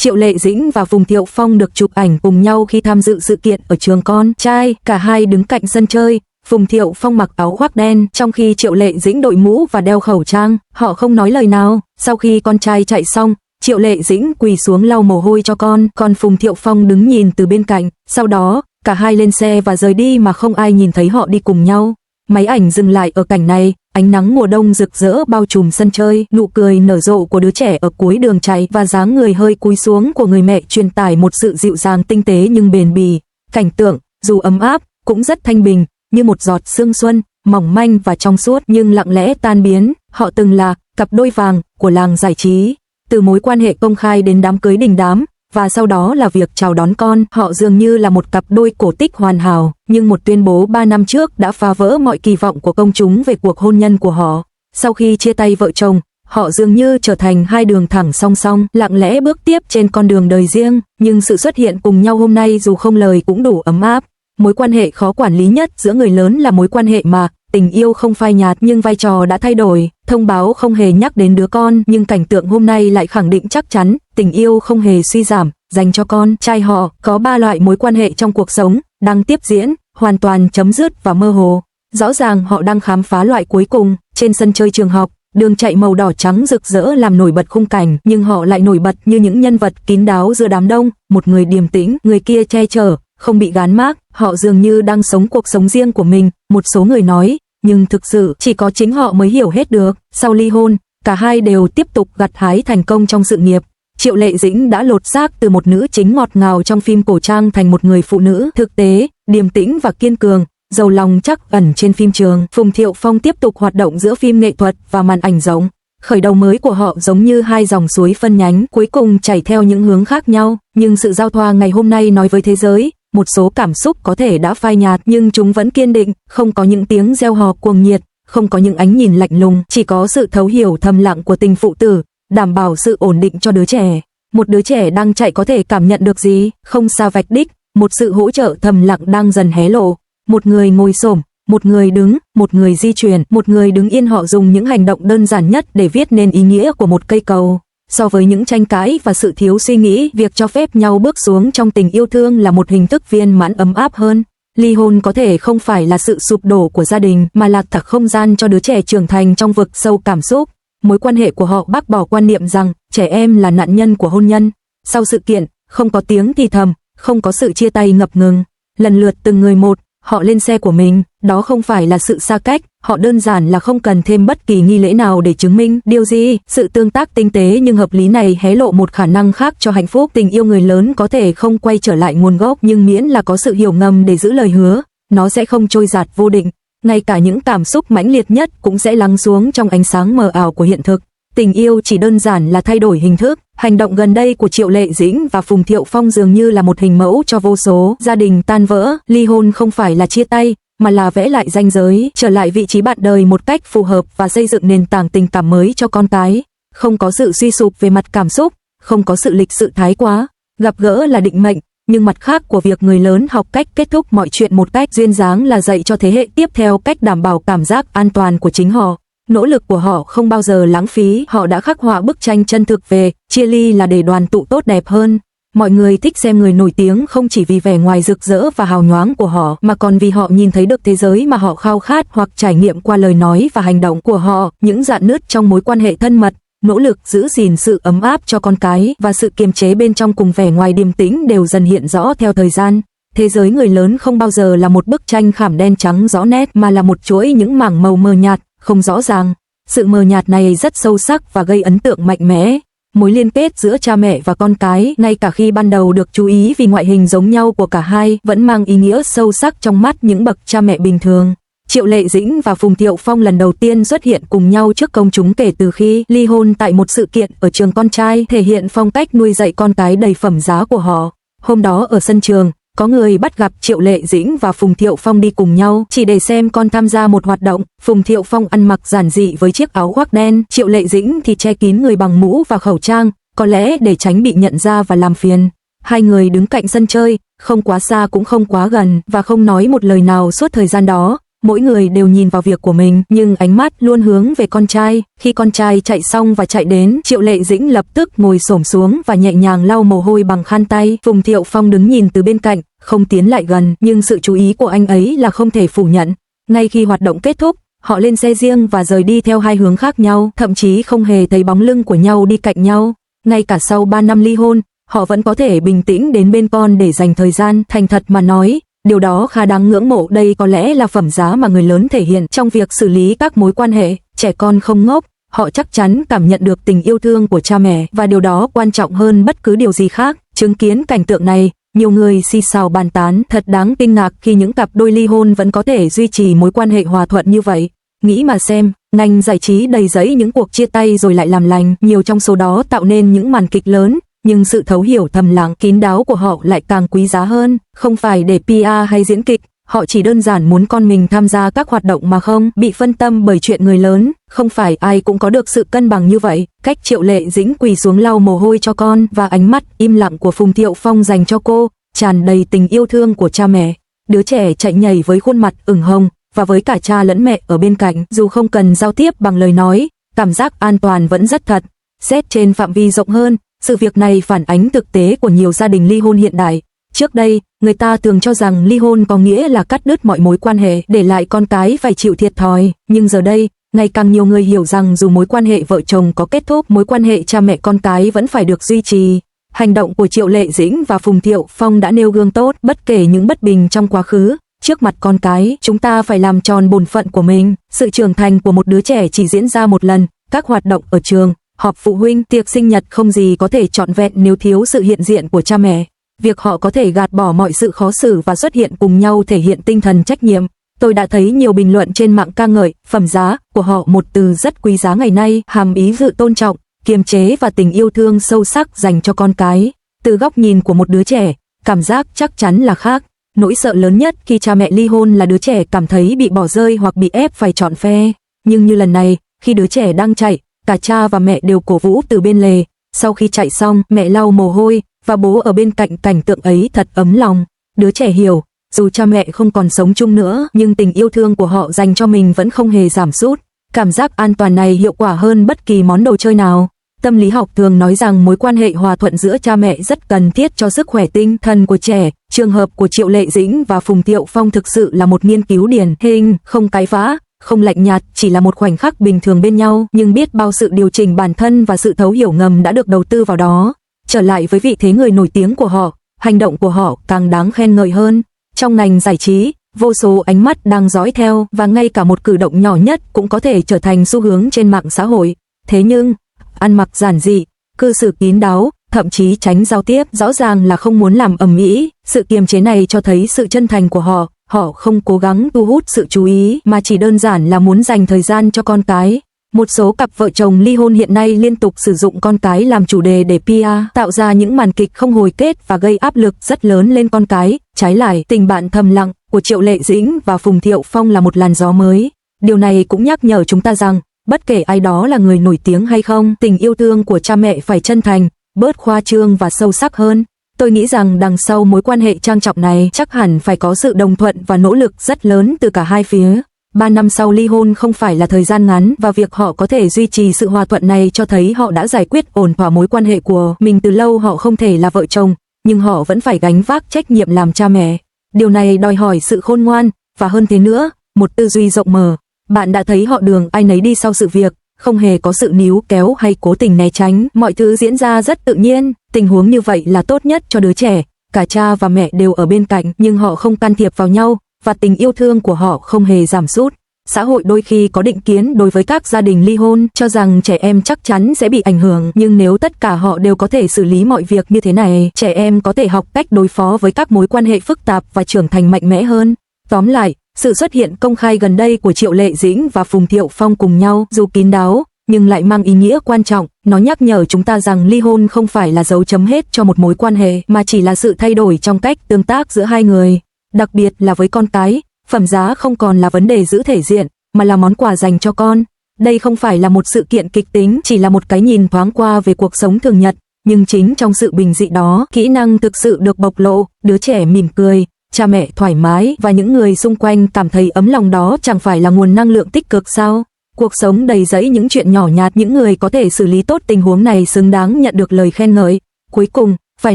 Triệu Lệ Dĩnh và Phùng Thiệu Phong được chụp ảnh cùng nhau khi tham dự sự kiện ở trường con trai, cả hai đứng cạnh sân chơi. Phùng Thiệu Phong mặc áo khoác đen, trong khi Triệu Lệ Dĩnh đội mũ và đeo khẩu trang, họ không nói lời nào. Sau khi con trai chạy xong, Triệu Lệ Dĩnh quỳ xuống lau mồ hôi cho con, còn Phùng Thiệu Phong đứng nhìn từ bên cạnh. Sau đó, cả hai lên xe và rời đi mà không ai nhìn thấy họ đi cùng nhau. Máy ảnh dừng lại ở cảnh này, ánh nắng mùa đông rực rỡ bao trùm sân chơi, nụ cười nở rộ của đứa trẻ ở cuối đường chạy và dáng người hơi cúi xuống của người mẹ truyền tải một sự dịu dàng tinh tế nhưng bền bỉ. Cảnh tượng, dù ấm áp, cũng rất thanh bình, như một giọt sương xuân, mỏng manh và trong suốt nhưng lặng lẽ tan biến. Họ từng là cặp đôi vàng của làng giải trí, từ mối quan hệ công khai đến đám cưới đình đám, và sau đó là việc chào đón con. Họ dường như là một cặp đôi cổ tích hoàn hảo, nhưng một tuyên bố 3 năm trước đã phá vỡ mọi kỳ vọng của công chúng về cuộc hôn nhân của họ. Sau khi chia tay vợ chồng, họ dường như trở thành hai đường thẳng song song, lặng lẽ bước tiếp trên con đường đời riêng, nhưng sự xuất hiện cùng nhau hôm nay dù không lời cũng đủ ấm áp. Mối quan hệ khó quản lý nhất giữa người lớn là mối quan hệ mà tình yêu không phai nhạt nhưng vai trò đã thay đổi. Thông báo không hề nhắc đến đứa con, nhưng cảnh tượng hôm nay lại khẳng định chắc chắn tình yêu không hề suy giảm. Dành cho con trai họ, có 3 loại mối quan hệ trong cuộc sống đang tiếp diễn, hoàn toàn chấm dứt và mơ hồ. Rõ ràng họ đang khám phá loại cuối cùng. Trên sân chơi trường học, đường chạy màu đỏ trắng rực rỡ làm nổi bật khung cảnh, nhưng họ lại nổi bật như những nhân vật kín đáo giữa đám đông. Một người điềm tĩnh, người kia che chở, không bị gán mác. Họ dường như đang sống cuộc sống riêng của mình, một số người nói, nhưng thực sự chỉ có chính họ mới hiểu hết được. Sau ly hôn, cả hai đều tiếp tục gặt hái thành công trong sự nghiệp. Triệu Lệ Dĩnh đã lột xác từ một nữ chính ngọt ngào trong phim cổ trang thành một người phụ nữ thực tế, điềm tĩnh và kiên cường, giàu lòng trắc ẩn trên phim trường. Phùng Thiệu Phong tiếp tục hoạt động giữa phim nghệ thuật và màn ảnh rộng. Khởi đầu mới của họ giống như hai dòng suối phân nhánh, cuối cùng chảy theo những hướng khác nhau, nhưng sự giao thoa ngày hôm nay nói với thế giới, một số cảm xúc có thể đã phai nhạt nhưng chúng vẫn kiên định, không có những tiếng reo hò cuồng nhiệt, không có những ánh nhìn lạnh lùng, chỉ có sự thấu hiểu thầm lặng của tình phụ tử, đảm bảo sự ổn định cho đứa trẻ. Một đứa trẻ đang chạy có thể cảm nhận được gì, không xa vạch đích, một sự hỗ trợ thầm lặng đang dần hé lộ. Một người ngồi xổm, một người đứng, một người di chuyển, một người đứng yên. Họ dùng những hành động đơn giản nhất để viết nên ý nghĩa của một cây cầu. So với những tranh cãi và sự thiếu suy nghĩ, việc cho phép nhau bước xuống trong tình yêu thương là một hình thức viên mãn ấm áp hơn. Ly hôn có thể không phải là sự sụp đổ của gia đình, mà là tạo không gian cho đứa trẻ trưởng thành trong vực sâu cảm xúc. Mối quan hệ của họ bác bỏ quan niệm rằng trẻ em là nạn nhân của hôn nhân. Sau sự kiện, không có tiếng thì thầm, không có sự chia tay ngập ngừng. Lần lượt từng người một, họ lên xe của mình. Đó không phải là sự xa cách, họ đơn giản là không cần thêm bất kỳ nghi lễ nào để chứng minh điều gì. Sự tương tác tinh tế nhưng hợp lý này hé lộ một khả năng khác cho hạnh phúc. Tình yêu người lớn có thể không quay trở lại nguồn gốc, nhưng miễn là có sự hiểu ngầm để giữ lời hứa, nó sẽ không trôi dạt vô định. Ngay cả những cảm xúc mãnh liệt nhất cũng sẽ lắng xuống trong ánh sáng mờ ảo của hiện thực. Tình yêu chỉ đơn giản là thay đổi hình thức. Hành động gần đây của Triệu Lệ Dĩnh và Phùng Thiệu Phong dường như là một hình mẫu cho vô số gia đình tan vỡ. Ly hôn không phải là chia tay, mà là vẽ lại ranh giới, trở lại vị trí bạn đời một cách phù hợp và xây dựng nền tảng tình cảm mới cho con cái. Không có sự suy sụp về mặt cảm xúc, không có sự lịch sự thái quá. Gặp gỡ là định mệnh, nhưng mặt khác của việc người lớn học cách kết thúc mọi chuyện một cách duyên dáng là dạy cho thế hệ tiếp theo cách đảm bảo cảm giác an toàn của chính họ. Nỗ lực của họ không bao giờ lãng phí, họ đã khắc họa bức tranh chân thực về chia ly là để đoàn tụ tốt đẹp hơn. Mọi người thích xem người nổi tiếng không chỉ vì vẻ ngoài rực rỡ và hào nhoáng của họ, mà còn vì họ nhìn thấy được thế giới mà họ khao khát hoặc trải nghiệm qua lời nói và hành động của họ. Những rạn nứt trong mối quan hệ thân mật, nỗ lực giữ gìn sự ấm áp cho con cái và sự kiềm chế bên trong cùng vẻ ngoài điềm tĩnh đều dần hiện rõ theo thời gian. Thế giới người lớn không bao giờ là một bức tranh khảm đen trắng rõ nét, mà là một chuỗi những mảng màu mờ nhạt, không rõ ràng. Sự mờ nhạt này rất sâu sắc và gây ấn tượng mạnh mẽ. Mối liên kết giữa cha mẹ và con cái, ngay cả khi ban đầu được chú ý vì ngoại hình giống nhau của cả hai, vẫn mang ý nghĩa sâu sắc trong mắt những bậc cha mẹ bình thường. Triệu Lệ Dĩnh và Phùng Thiệu Phong lần đầu tiên xuất hiện cùng nhau trước công chúng kể từ khi ly hôn tại một sự kiện ở trường con trai, thể hiện phong cách nuôi dạy con cái đầy phẩm giá của họ. Hôm đó ở sân trường, có người bắt gặp Triệu Lệ Dĩnh và Phùng Thiệu Phong đi cùng nhau chỉ để xem con tham gia một hoạt động. Phùng Thiệu Phong ăn mặc giản dị với chiếc áo khoác đen, Triệu Lệ Dĩnh thì che kín người bằng mũ và khẩu trang, có lẽ để tránh bị nhận ra và làm phiền. Hai người đứng cạnh sân chơi, không quá xa cũng không quá gần, và không nói một lời nào suốt thời gian đó. mỗi người đều nhìn vào việc của mình, nhưng ánh mắt luôn hướng về con trai. Khi con trai chạy xong và chạy đến, Triệu Lệ Dĩnh lập tức ngồi xổm xuống và nhẹ nhàng lau mồ hôi bằng khăn tay. Phùng Thiệu Phong đứng nhìn từ bên cạnh, không tiến lại gần, nhưng sự chú ý của anh ấy là không thể phủ nhận. Ngay khi hoạt động kết thúc, họ lên xe riêng và rời đi theo hai hướng khác nhau, thậm chí không hề thấy bóng lưng của nhau đi cạnh nhau. Ngay cả sau 3 năm ly hôn, họ vẫn có thể bình tĩnh đến bên con để dành thời gian. Thành thật mà nói, điều đó khá đáng ngưỡng mộ. Đây có lẽ là phẩm giá mà người lớn thể hiện trong việc xử lý các mối quan hệ. Trẻ con không ngốc, họ chắc chắn cảm nhận được tình yêu thương của cha mẹ, và điều đó quan trọng hơn bất cứ điều gì khác. Chứng kiến cảnh tượng này, nhiều người xì xào bàn tán. Thật đáng kinh ngạc khi những cặp đôi ly hôn vẫn có thể duy trì mối quan hệ hòa thuận như vậy. Nghĩ mà xem, ngành giải trí đầy rẫy những cuộc chia tay rồi lại làm lành, nhiều trong số đó tạo nên những màn kịch lớn, nhưng sự thấu hiểu thầm lặng kín đáo của họ lại càng quý giá hơn. Không phải để PR hay diễn kịch, họ chỉ đơn giản muốn con mình tham gia các hoạt động mà không bị phân tâm bởi chuyện người lớn. Không phải ai cũng có được sự cân bằng như vậy. Cách Triệu Lệ Dĩnh quỳ xuống lau mồ hôi cho con, và ánh mắt im lặng của Phùng Thiệu Phong dành cho cô, tràn đầy tình yêu thương của cha mẹ. Đứa trẻ chạy nhảy với khuôn mặt ửng hồng, và với cả cha lẫn mẹ ở bên cạnh, dù không cần giao tiếp bằng lời nói, cảm giác an toàn vẫn rất thật. Xét trên phạm vi rộng hơn, sự việc này phản ánh thực tế của nhiều gia đình ly hôn hiện đại. Trước đây, người ta thường cho rằng ly hôn có nghĩa là cắt đứt mọi mối quan hệ, để lại con cái phải chịu thiệt thòi. Nhưng giờ đây, ngày càng nhiều người hiểu rằng dù mối quan hệ vợ chồng có kết thúc, mối quan hệ cha mẹ con cái vẫn phải được duy trì. Hành động của Triệu Lệ Dĩnh và Phùng Thiệu Phong đã nêu gương tốt. Bất kể những bất bình trong quá khứ, trước mặt con cái, chúng ta phải làm tròn bổn phận của mình. Sự trưởng thành của một đứa trẻ chỉ diễn ra một lần. Các hoạt động ở trường, họp phụ huynh, tiệc sinh nhật không gì có thể trọn vẹn nếu thiếu sự hiện diện của cha mẹ. Việc họ có thể gạt bỏ mọi sự khó xử và xuất hiện cùng nhau thể hiện tinh thần trách nhiệm. Tôi đã thấy nhiều bình luận trên mạng ca ngợi phẩm giá của họ, một từ rất quý giá ngày nay, hàm ý sự tôn trọng, kiềm chế và tình yêu thương sâu sắc dành cho con cái. Từ góc nhìn của một đứa trẻ, cảm giác chắc chắn là khác. Nỗi sợ lớn nhất khi cha mẹ ly hôn là đứa trẻ cảm thấy bị bỏ rơi hoặc bị ép phải chọn phe. Nhưng như lần này, khi đứa trẻ đang chạy, cả cha và mẹ đều cổ vũ từ bên lề. Sau khi chạy xong, mẹ lau mồ hôi, và bố ở bên cạnh, cảnh tượng ấy thật ấm lòng. Đứa trẻ hiểu, dù cha mẹ không còn sống chung nữa, nhưng tình yêu thương của họ dành cho mình vẫn không hề giảm sút. Cảm giác an toàn này hiệu quả hơn bất kỳ món đồ chơi nào. Tâm lý học thường nói rằng mối quan hệ hòa thuận giữa cha mẹ rất cần thiết cho sức khỏe tinh thần của trẻ. Trường hợp của Triệu Lệ Dĩnh và Phùng Thiệu Phong thực sự là một nghiên cứu điển hình, không cãi vã, không lạnh nhạt, chỉ là một khoảnh khắc bình thường bên nhau, nhưng biết bao sự điều chỉnh bản thân và sự thấu hiểu ngầm đã được đầu tư vào đó. Trở lại với vị thế người nổi tiếng của họ, hành động của họ càng đáng khen ngợi hơn. Trong ngành giải trí, vô số ánh mắt đang dõi theo, và ngay cả một cử động nhỏ nhất cũng có thể trở thành xu hướng trên mạng xã hội. Thế nhưng, ăn mặc giản dị, cư xử kín đáo, thậm chí tránh giao tiếp, rõ ràng là không muốn làm ầm ĩ. Sự kiềm chế này cho thấy sự chân thành của họ. Họ không cố gắng thu hút sự chú ý, mà chỉ đơn giản là muốn dành thời gian cho con cái. Một số cặp vợ chồng ly hôn hiện nay liên tục sử dụng con cái làm chủ đề để PR, tạo ra những màn kịch không hồi kết và gây áp lực rất lớn lên con cái. Trái lại, tình bạn thầm lặng của Triệu Lệ Dĩnh và Phùng Thiệu Phong là một làn gió mới. Điều này cũng nhắc nhở chúng ta rằng, bất kể ai đó là người nổi tiếng hay không, tình yêu thương của cha mẹ phải chân thành, bớt khoa trương và sâu sắc hơn. Tôi nghĩ rằng đằng sau mối quan hệ trang trọng này chắc hẳn phải có sự đồng thuận và nỗ lực rất lớn từ cả hai phía. 3 năm sau ly hôn không phải là thời gian ngắn, và việc họ có thể duy trì sự hòa thuận này cho thấy họ đã giải quyết ổn thỏa mối quan hệ của mình từ lâu. Họ không thể là vợ chồng, nhưng họ vẫn phải gánh vác trách nhiệm làm cha mẹ. Điều này đòi hỏi sự khôn ngoan, và hơn thế nữa, một tư duy rộng mở. Bạn đã thấy họ đường ai nấy đi sau sự việc, không hề có sự níu kéo hay cố tình né tránh, mọi thứ diễn ra rất tự nhiên. Tình huống như vậy là tốt nhất cho đứa trẻ. Cả cha và mẹ đều ở bên cạnh, nhưng họ không can thiệp vào nhau, và tình yêu thương của họ không hề giảm sút. Xã hội đôi khi có định kiến đối với các gia đình ly hôn, cho rằng trẻ em chắc chắn sẽ bị ảnh hưởng, nhưng nếu tất cả họ đều có thể xử lý mọi việc như thế này, trẻ em có thể học cách đối phó với các mối quan hệ phức tạp và trưởng thành mạnh mẽ hơn. Tóm lại, sự xuất hiện công khai gần đây của Triệu Lệ Dĩnh và Phùng Thiệu Phong cùng nhau, dù kín đáo, nhưng lại mang ý nghĩa quan trọng. Nó nhắc nhở chúng ta rằng ly hôn không phải là dấu chấm hết cho một mối quan hệ, mà chỉ là sự thay đổi trong cách tương tác giữa hai người. Đặc biệt là với con cái, phẩm giá không còn là vấn đề giữ thể diện, mà là món quà dành cho con. Đây không phải là một sự kiện kịch tính, chỉ là một cái nhìn thoáng qua về cuộc sống thường nhật, nhưng chính trong sự bình dị đó, kỹ năng thực sự được bộc lộ. Đứa trẻ mỉm cười, cha mẹ thoải mái và những người xung quanh cảm thấy ấm lòng, đó chẳng phải là nguồn năng lượng tích cực sao? Cuộc sống đầy rẫy những chuyện nhỏ nhặt, những người có thể xử lý tốt tình huống này xứng đáng nhận được lời khen ngợi. Cuối cùng, phải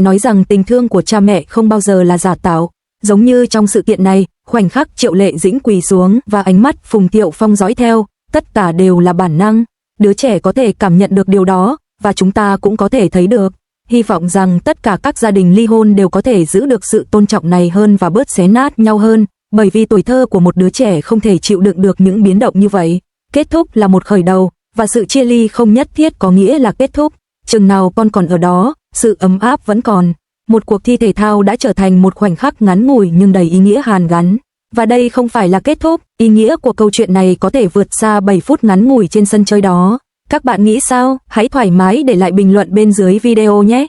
nói rằng tình thương của cha mẹ không bao giờ là giả tạo. Giống như trong sự kiện này, khoảnh khắc Triệu Lệ Dĩnh quỳ xuống và ánh mắt Phùng Thiệu Phong dõi theo, tất cả đều là bản năng. Đứa trẻ có thể cảm nhận được điều đó, và chúng ta cũng có thể thấy được. Hy vọng rằng tất cả các gia đình ly hôn đều có thể giữ được sự tôn trọng này hơn và bớt xé nát nhau hơn, bởi vì tuổi thơ của một đứa trẻ không thể chịu đựng được những biến động như vậy. Kết thúc là một khởi đầu, và sự chia ly không nhất thiết có nghĩa là kết thúc. Chừng nào con còn ở đó, sự ấm áp vẫn còn. Một cuộc thi thể thao đã trở thành một khoảnh khắc ngắn ngủi nhưng đầy ý nghĩa hàn gắn. Và đây không phải là kết thúc, ý nghĩa của câu chuyện này có thể vượt xa 7 phút ngắn ngủi trên sân chơi đó. Các bạn nghĩ sao? Hãy thoải mái để lại bình luận bên dưới video nhé!